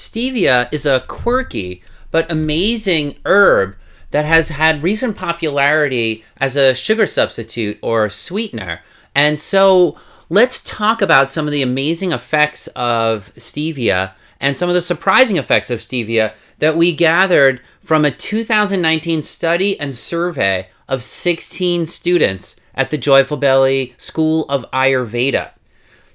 Stevia is a quirky but amazing herb that has had recent popularity as a sugar substitute or sweetener. And so let's talk about some of the amazing effects of stevia and some of the surprising effects of stevia that we gathered from a 2019 study and survey of 16 students at the Joyful Belly School of Ayurveda.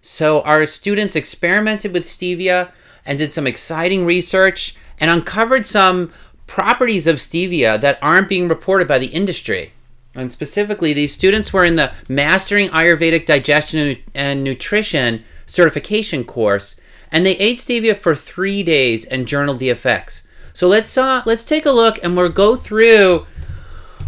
So our students experimented with stevia and did some exciting research and uncovered some properties of stevia that aren't being reported by the industry. And specifically, these students were in the Mastering Ayurvedic Digestion and Nutrition certification course, and they ate stevia for 3 days and journaled the effects. So let's take a look, and we'll go through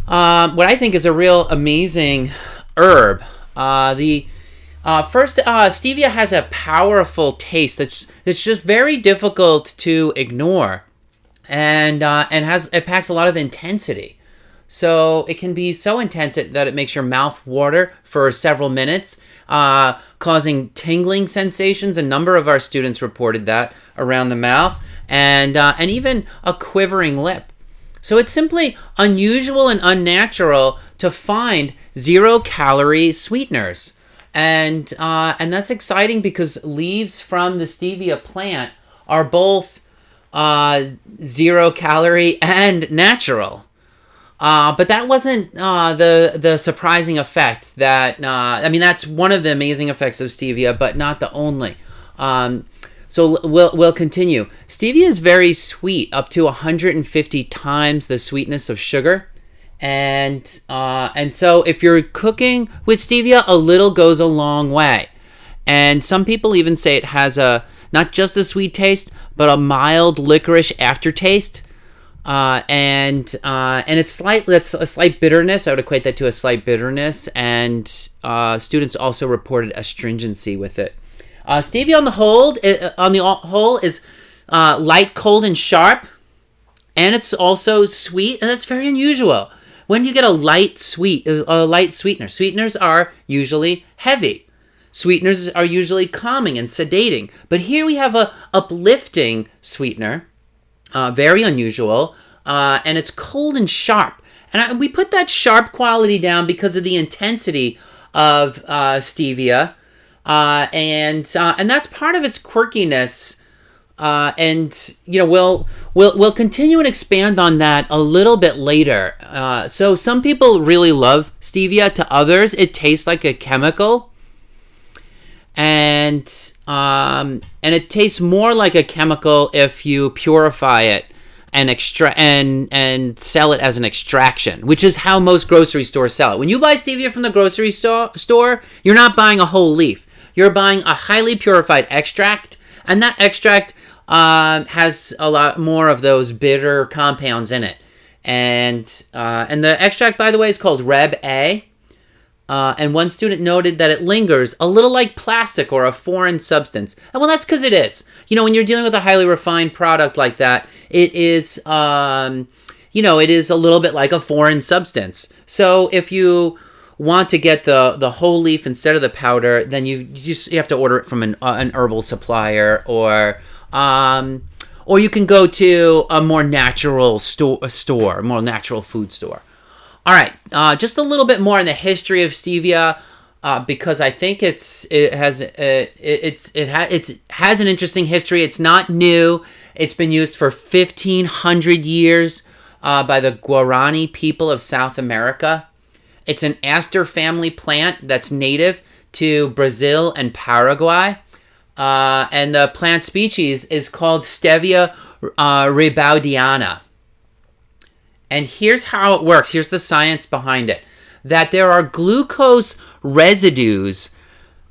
what I think is a real amazing herb. First, stevia has a powerful taste that's just very difficult to ignore, and it packs a lot of intensity. So it can be so intense that it makes your mouth water for several minutes, causing tingling sensations. A number of our students reported that around the mouth, and even a quivering lip. So it's simply unusual and unnatural to find 0-calorie sweeteners. And that's exciting because leaves from the stevia plant are both 0-calorie and natural. But that wasn't the surprising effect that's one of the amazing effects of stevia, but not the only. So we'll continue. Stevia is very sweet, up to 150 times the sweetness of sugar. And so if you're cooking with stevia, a little goes a long way. And some people even say it has not just a sweet taste, but a mild licorice aftertaste. And it's a slight bitterness. I would equate that to a slight bitterness. And students also reported astringency with it. Stevia on the whole is light, cold, and sharp. And it's also sweet, and that's very unusual. When you get a light sweetener, sweeteners are usually heavy. Sweeteners are usually calming and sedating. But here we have a uplifting sweetener, very unusual, and it's cold and sharp. And we put that sharp quality down because of the intensity of stevia, and that's part of its quirkiness. And we'll continue and expand on that a little bit later. So some people really love stevia. To others, it tastes like a chemical, and it tastes more like a chemical if you purify it and sell it as an extraction, which is how most grocery stores sell it. When you buy stevia from the grocery store, you're not buying a whole leaf. You're buying a highly purified extract, and that extract has a lot more of those bitter compounds in it. And the extract, by the way, is called Reb A. And one student noted that it lingers a little like plastic or a foreign substance. And well, that's because it is. When you're dealing with a highly refined product like that, it is, it is a little bit like a foreign substance. So if you want to get the whole leaf instead of the powder, then you have to order it from an herbal supplier, or you can go to a more natural store, a more natural food store. All right, just a little bit more on the history of stevia, because I think it has an interesting history. It's not new. It's been used for 1,500 years by the Guarani people of South America. It's an aster family plant that's native to Brazil and Paraguay. And the plant species is called Stevia rebaudiana. And here's how it works. Here's the science behind it. That there are glucose residues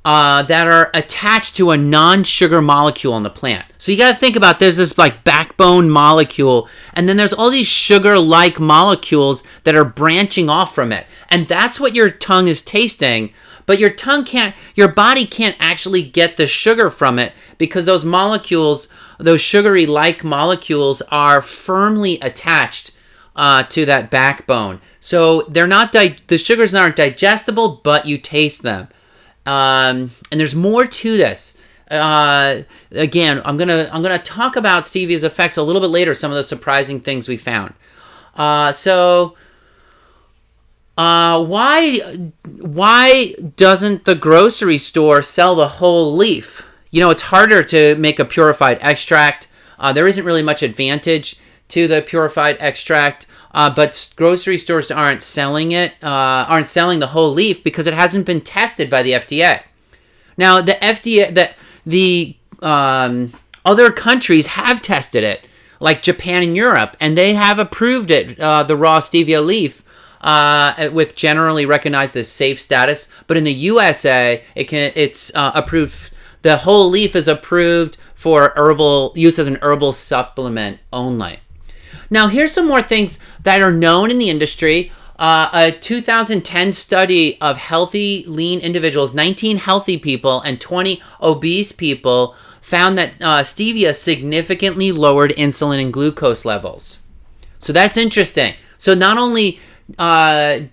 that are attached to a non-sugar molecule in the plant. So you got to think about there's this like backbone molecule, and then there's all these sugar-like molecules that are branching off from it. And that's what your tongue is tasting. But your body can't actually get the sugar from it because those molecules, those sugary-like molecules, are firmly attached to that backbone. So the sugars aren't digestible, but you taste them. And there's more to this. again, I'm gonna talk about stevia's effects a little bit later. Some of the surprising things we found. Why doesn't the grocery store sell the whole leaf? It's harder to make a purified extract. There isn't really much advantage to the purified extract, but grocery stores aren't selling the whole leaf because it hasn't been tested by the FDA. Now, the FDA, the other countries have tested it, like Japan and Europe, and they have approved it, the raw stevia leaf, with generally recognized as safe status. But in the USA, it's approved. The whole leaf is approved for herbal use as an herbal supplement only. Now, here's some more things that are known in the industry. A 2010 study of healthy, lean individuals, 19 healthy people and 20 obese people, found that stevia significantly lowered insulin and glucose levels. So that's interesting. So not only not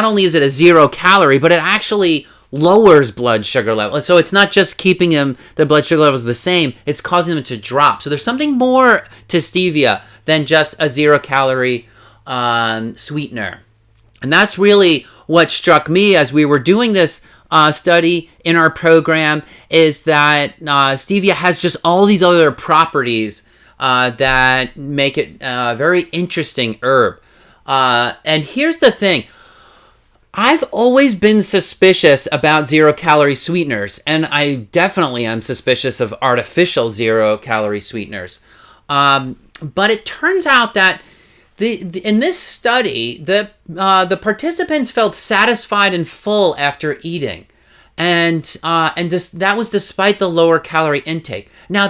only is it a 0 calorie, but it actually lowers blood sugar levels. So it's not just keeping the blood sugar levels the same, it's causing them to drop. So there's something more to stevia than just a 0 calorie sweetener. And that's really what struck me as we were doing this study in our program, is that stevia has just all these other properties that make it a very interesting herb. And here's the thing. I've always been suspicious about 0 calorie sweeteners, and I definitely am suspicious of artificial 0 calorie sweeteners. But it turns out that in this study, the participants felt satisfied and full after eating, and that was despite the lower calorie intake. Now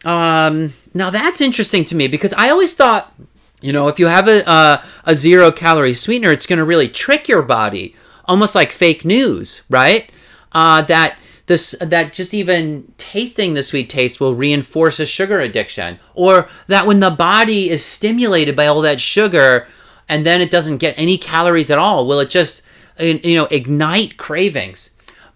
that's interesting to me, because I always thought, if you have a 0 calorie sweetener, it's going to really trick your body, almost like fake news, right? That just even tasting the sweet taste will reinforce a sugar addiction, or that when the body is stimulated by all that sugar and then it doesn't get any calories at all, will it just ignite cravings?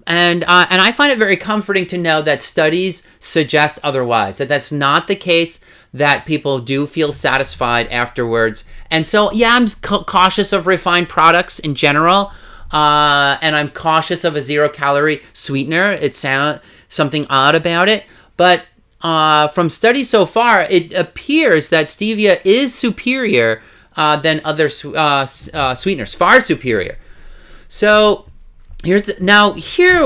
And I find it very comforting to know that studies suggest otherwise, that that's not the case, that people do feel satisfied afterwards. And so, yeah, I'm cautious of refined products in general, and I'm cautious of a 0 calorie sweetener. It sounds something odd about it, but from studies so far, it appears that stevia is superior than other sweeteners, far superior. So here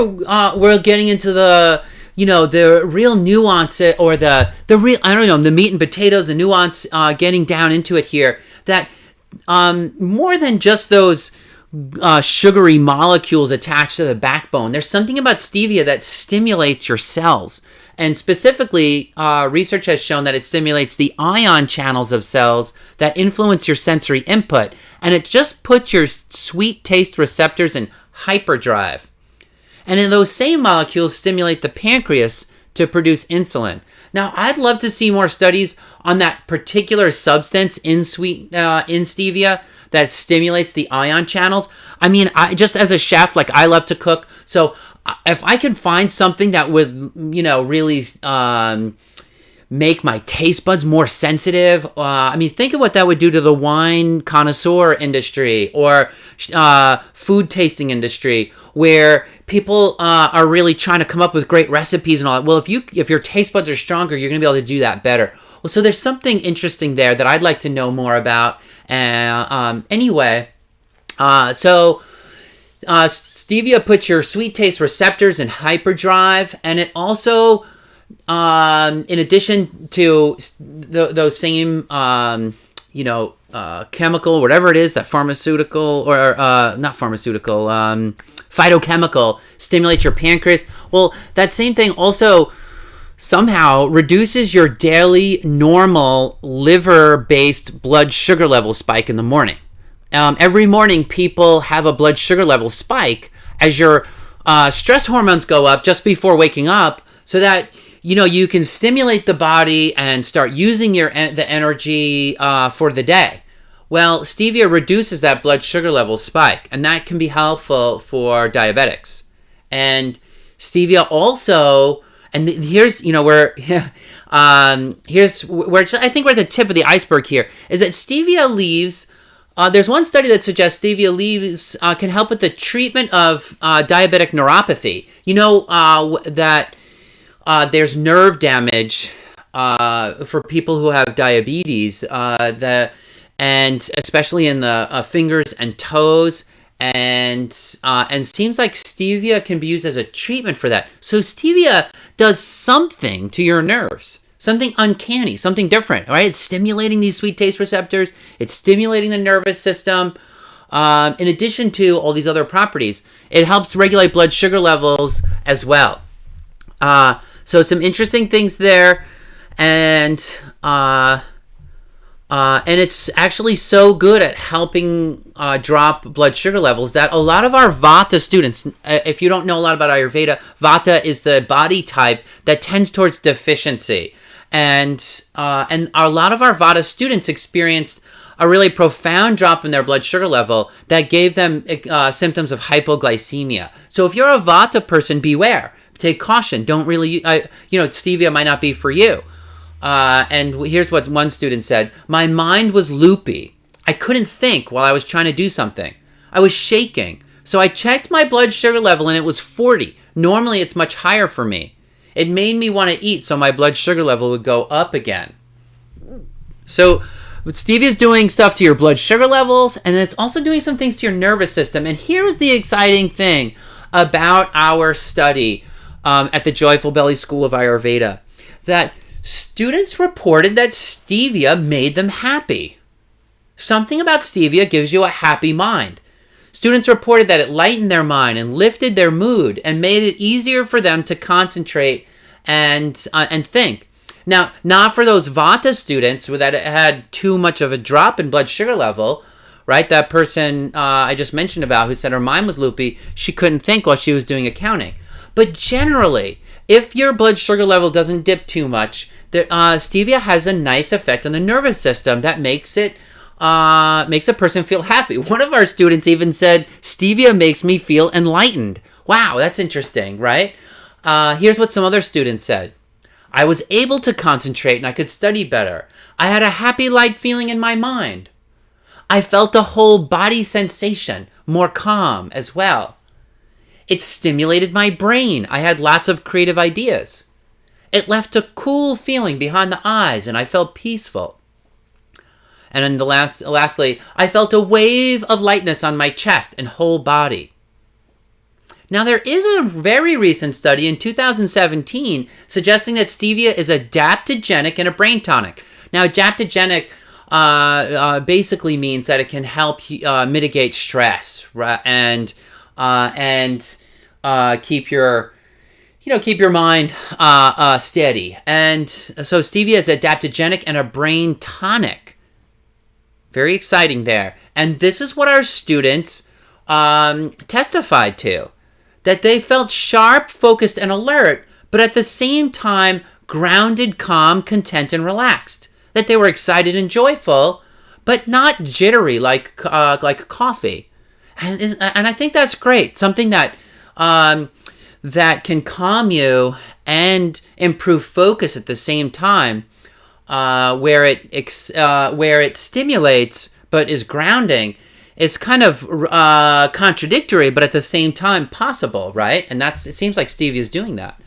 we're getting into the real nuance, or the real, the meat and potatoes, the nuance, getting down into it here, that more than just those sugary molecules attached to the backbone, there's something about stevia that stimulates your cells. And specifically, research has shown that it stimulates the ion channels of cells that influence your sensory input, and it just puts your sweet taste receptors in hyperdrive. And then those same molecules stimulate the pancreas to produce insulin. Now, I'd love to see more studies on that particular substance in stevia that stimulates the ion channels. I mean, just as a chef, I love to cook. So if I could find something that would, really make my taste buds more sensitive. Think of what that would do to the wine connoisseur industry, or food tasting industry, where people are really trying to come up with great recipes and all that. Well, if your taste buds are stronger, you're going to be able to do that better. Well, so there's something interesting there that I'd like to know more about. Anyway, stevia puts your sweet taste receptors in hyperdrive, and it also, in addition to those same, chemical, whatever it is, that pharmaceutical, or not pharmaceutical, phytochemical, stimulates your pancreas. Well, that same thing also somehow reduces your daily normal liver-based blood sugar level spike in the morning. Every morning, people have a blood sugar level spike as your stress hormones go up just before waking up, so that you can stimulate the body and start using the energy for the day. Well, stevia reduces that blood sugar level spike, and that can be helpful for diabetics. And stevia also, and here's, where, here's where I think we're at the tip of the iceberg here, is that stevia leaves, there's one study that suggests stevia leaves can help with the treatment of diabetic neuropathy. That there's nerve damage for people who have diabetes, and especially in the fingers and toes, and seems like stevia can be used as a treatment for that. So stevia does something to your nerves, something uncanny, something different, right? It's stimulating these sweet taste receptors. It's stimulating the nervous system. In addition to all these other properties, it helps regulate blood sugar levels as well. So some interesting things there, and it's actually so good at helping drop blood sugar levels that a lot of our Vata students, if you don't know a lot about Ayurveda, Vata is the body type that tends towards deficiency. And a lot of our Vata students experienced a really profound drop in their blood sugar level that gave them symptoms of hypoglycemia. So if you're a Vata person, beware. Take caution. Don't really, stevia might not be for you. And here's what one student said. My mind was loopy. I couldn't think while I was trying to do something. I was shaking. So I checked my blood sugar level and it was 40. Normally it's much higher for me. It made me want to eat so my blood sugar level would go up again. So stevia is doing stuff to your blood sugar levels, and it's also doing some things to your nervous system. And here's the exciting thing about our study at the Joyful Belly School of Ayurveda, that students reported that stevia made them happy. Something about stevia gives you a happy mind. Students reported that it lightened their mind and lifted their mood and made it easier for them to concentrate and think. Now, not for those Vata students that had too much of a drop in blood sugar level, right? That person I just mentioned about who said her mind was loopy, she couldn't think while she was doing accounting. But generally, if your blood sugar level doesn't dip too much, stevia has a nice effect on the nervous system that makes a person feel happy. One of our students even said, stevia makes me feel enlightened. Wow, that's interesting, right? Here's what some other students said. I was able to concentrate and I could study better. I had a happy, light feeling in my mind. I felt a whole body sensation, more calm as well. It stimulated my brain. I had lots of creative ideas. It left a cool feeling behind the eyes and I felt peaceful. And then lastly, I felt a wave of lightness on my chest and whole body. Now, there is a very recent study in 2017 suggesting that stevia is adaptogenic and a brain tonic. Now, adaptogenic basically means that it can help mitigate stress, right? and keep your mind steady. And so stevia is adaptogenic and a brain tonic. Very exciting there. And this is what our students testified to. That they felt sharp, focused, and alert, but at the same time grounded, calm, content, and relaxed. That they were excited and joyful, but not jittery like coffee. And I think that's great. Something that that can calm you and improve focus at the same time, where it stimulates but is grounding. Is kind of contradictory, but at the same time possible, right? And it seems like stevia is doing that.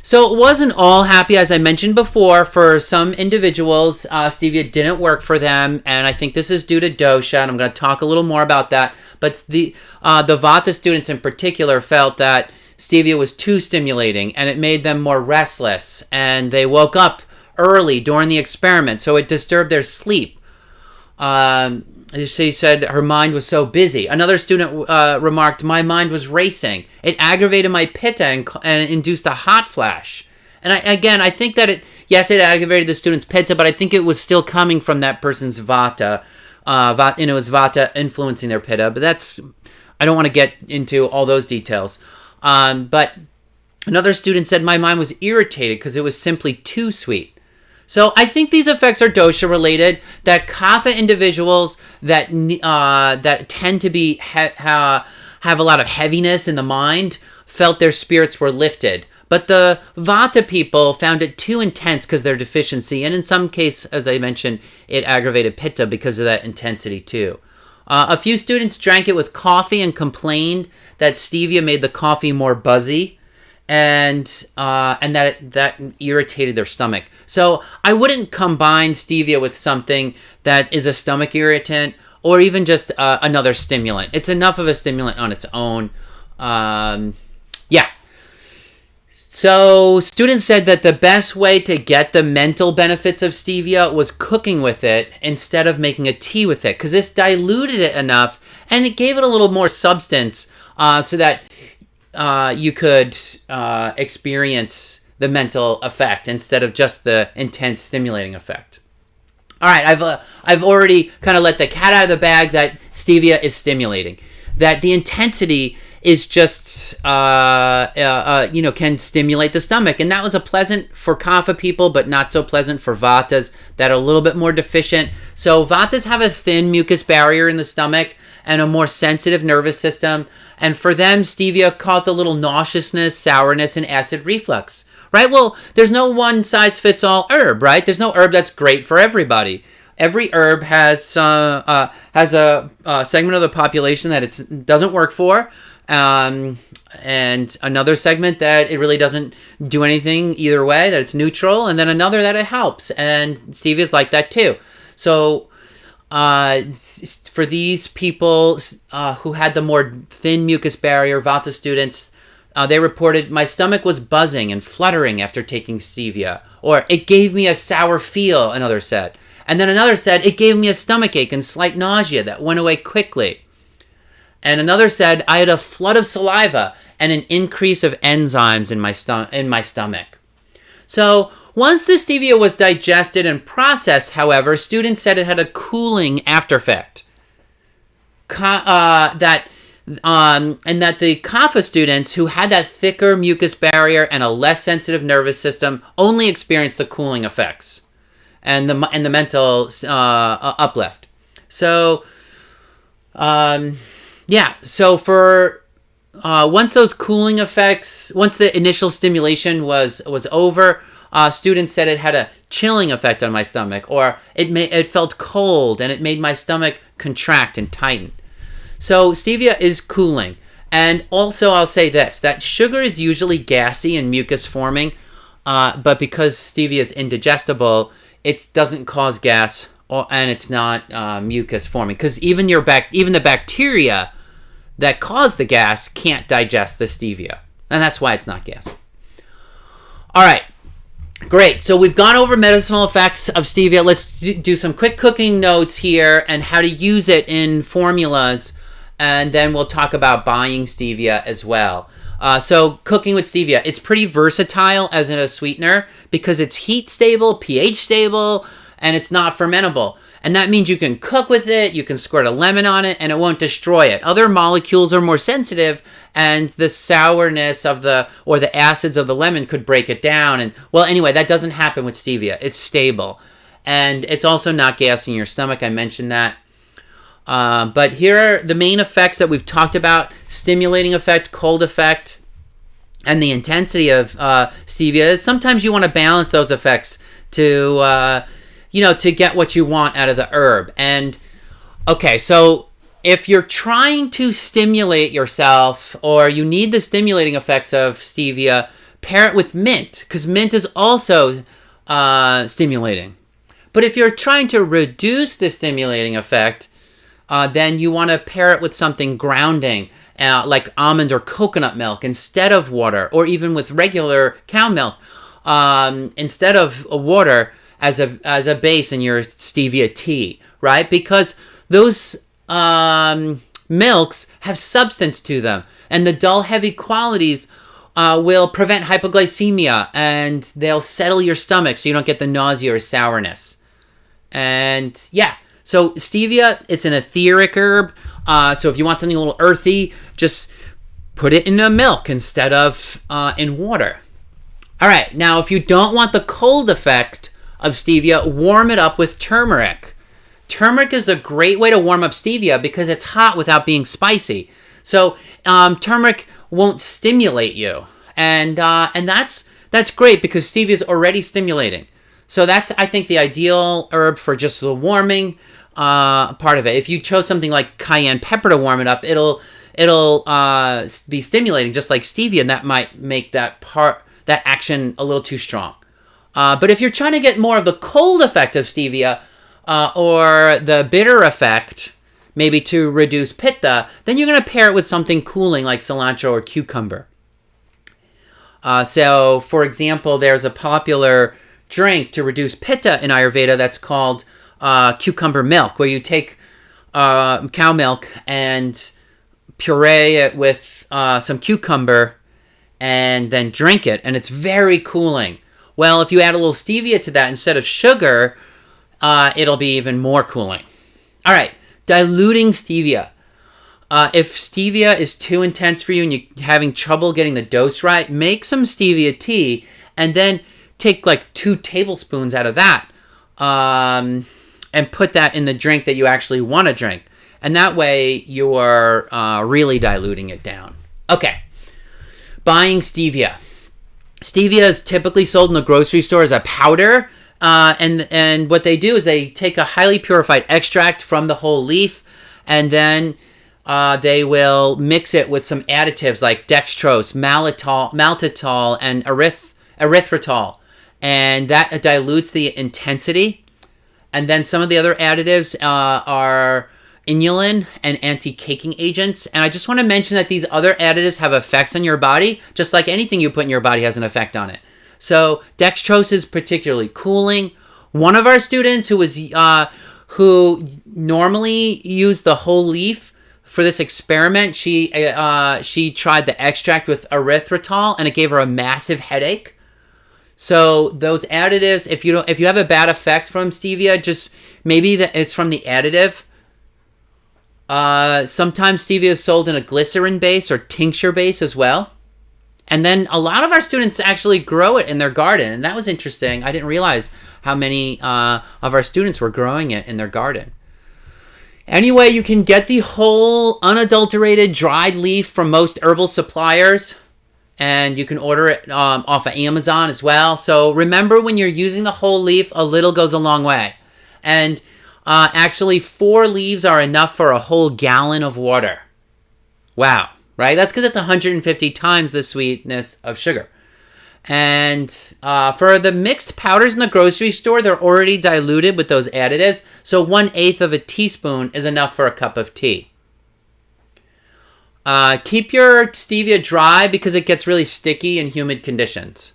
So it wasn't all happy, as I mentioned before. For some individuals, stevia didn't work for them, and I think this is due to dosha, and I'm going to talk a little more about that. But the Vata students in particular felt that stevia was too stimulating, and it made them more restless, and they woke up early during the experiment, so it disturbed their sleep. She said her mind was so busy. Another student remarked, my mind was racing. It aggravated my pitta and induced a hot flash. And I think that it aggravated the student's pitta, but I think it was still coming from that person's Vata. It was Vata influencing their pitta, but I don't want to get into all those details. But another student said, my mind was irritated because it was simply too sweet. So I think these effects are dosha related. That kapha individuals that tend to be have a lot of heaviness in the mind felt their spirits were lifted. But the Vata people found it too intense because of their deficiency, and in some case, as I mentioned, it aggravated Pitta because of that intensity too. A few students drank it with coffee and complained that stevia made the coffee more buzzy, and that irritated their stomach. So I wouldn't combine stevia with something that is a stomach irritant or even just another stimulant. It's enough of a stimulant on its own. So students said that the best way to get the mental benefits of stevia was cooking with it instead of making a tea with it, because this diluted it enough and it gave it a little more substance so that you could experience the mental effect instead of just the intense stimulating effect. All right, I've already kind of let the cat out of the bag that stevia is stimulating, that the intensity is just, can stimulate the stomach. And that was a pleasant for Kapha people, but not so pleasant for Vatas that are a little bit more deficient. So Vatas have a thin mucus barrier in the stomach and a more sensitive nervous system. And for them, stevia caused a little nauseousness, sourness, and acid reflux. Right? Well, there's no one-size-fits-all herb, right? There's no herb that's great for everybody. Every herb has a segment of the population that it doesn't work for, and another segment that it really doesn't do anything either way, that it's neutral, and then another that it helps. And stevia is like that too. So for these people who had the more thin mucus barrier, Vata students, they reported, my stomach was buzzing and fluttering after taking stevia, or it gave me a sour feel, another said. And then another said, it gave me a stomachache and slight nausea that went away quickly. And another said, I had a flood of saliva and an increase of enzymes in my stomach. So once the stevia was digested and processed, however, students said it had a cooling after effect. And that the Kapha students who had that thicker mucus barrier and a less sensitive nervous system only experienced the cooling effects and the mental uplift. So, so for once those cooling effects, once the initial stimulation was over, students said it had a chilling effect on my stomach, or it felt cold and it made my stomach contract and tighten. So stevia is cooling. And also I'll say this, that sugar is usually gassy and mucus forming, but because stevia is indigestible, it doesn't cause gas, and it's not mucus forming, because even the bacteria that cause the gas can't digest the stevia, and that's why it's not gas. All right, great. So we've gone over medicinal effects of stevia. Let's do some quick cooking notes here and how to use it in formulas, and then we'll talk about buying stevia as well. So cooking with stevia, it's pretty versatile as a sweetener because it's heat stable, pH stable, and it's not fermentable. And that means you can cook with it, you can squirt a lemon on it, and it won't destroy it. Other molecules are more sensitive, and the sourness or the acids of the lemon could break it down. And well, anyway, that doesn't happen with stevia. It's stable. And it's also not gassing your stomach. I mentioned that. But here are the main effects that we've talked about: stimulating effect, cold effect, and the intensity of stevia. Sometimes you want to balance those effects to get what you want out of the herb. And okay, so if you're trying to stimulate yourself, or you need the stimulating effects of stevia, pair it with mint, because mint is also stimulating. But if you're trying to reduce the stimulating effect, then you want to pair it with something grounding, like almond or coconut milk instead of water, or even with regular cow milk instead of water as a base in your stevia tea, right? Because those milks have substance to them, and the dull, heavy qualities will prevent hypoglycemia, and they'll settle your stomach so you don't get the nausea or sourness. And yeah, so stevia, it's an etheric herb. So if you want something a little earthy, just put it in a milk instead of in water. All right, now if you don't want the cold effect of stevia, warm it up with turmeric. Turmeric is a great way to warm up stevia because it's hot without being spicy. So turmeric won't stimulate you. And that's great because stevia is already stimulating. So that's, I think, the ideal herb for just the warming part of it. If you chose something like cayenne pepper to warm it up, it'll be stimulating just like stevia, and that might make that action a little too strong. But if you're trying to get more of the cold effect of stevia or the bitter effect, maybe to reduce pitta, then you're going to pair it with something cooling like cilantro or cucumber. So, for example, there's a popular drink to reduce pitta in Ayurveda that's called cucumber milk, where you take cow milk and puree it with some cucumber and then drink it, and it's very cooling. Well, if you add a little stevia to that instead of sugar, it'll be even more cooling. All right, diluting stevia. If stevia is too intense for you and you're having trouble getting the dose right, make some stevia tea and then take like 2 tablespoons out of that and put that in the drink that you actually want to drink. And that way you're really diluting it down. Okay, buying stevia. Stevia is typically sold in the grocery store as a powder. And what they do is they take a highly purified extract from the whole leaf, and then they will mix it with some additives like dextrose, maltitol, and erythritol. And that dilutes the intensity. And then some of the other additives are inulin and anti-caking agents. And I just want to mention that these other additives have effects on your body, just like anything you put in your body has an effect on it. So dextrose is particularly cooling. One of our students who normally used the whole leaf for this experiment, she tried the extract with erythritol, and it gave her a massive headache. So those additives, if you have a bad effect from stevia, just maybe it's from the additive. Sometimes stevia is sold in a glycerin base or tincture base as well. And then a lot of our students actually grow it in their garden, and that was interesting. I didn't realize how many of our students were growing it in their garden. Anyway, you can get the whole unadulterated dried leaf from most herbal suppliers, and you can order it off of Amazon as well. So remember, when you're using the whole leaf, a little goes a long way. And actually, 4 leaves are enough for a whole gallon of water. Wow, right? That's because it's 150 times the sweetness of sugar. And for the mixed powders in the grocery store, they're already diluted with those additives. So 1/8 of a teaspoon is enough for a cup of tea. Keep your stevia dry because it gets really sticky in humid conditions.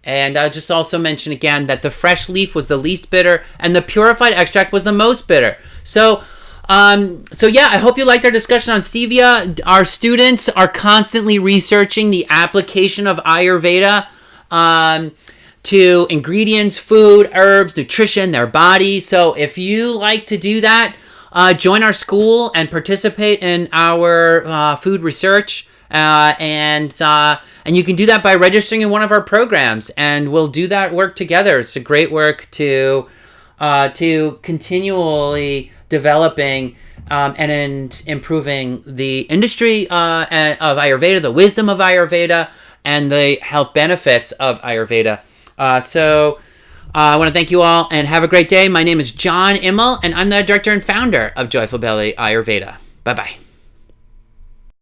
And I'll just also mention again that the fresh leaf was the least bitter and the purified extract was the most bitter. So yeah, I hope you liked our discussion on stevia. Our students are constantly researching the application of Ayurveda to ingredients, food, herbs, nutrition, their body. So if you like to do that, join our school and participate in our food research. And you can do that by registering in one of our programs, and we'll do that work together. It's a great work to continually developing and improving the industry of Ayurveda, the wisdom of Ayurveda, and the health benefits of Ayurveda. So I want to thank you all and have a great day. My name is John Immel, and I'm the director and founder of Joyful Belly Ayurveda. Bye-bye.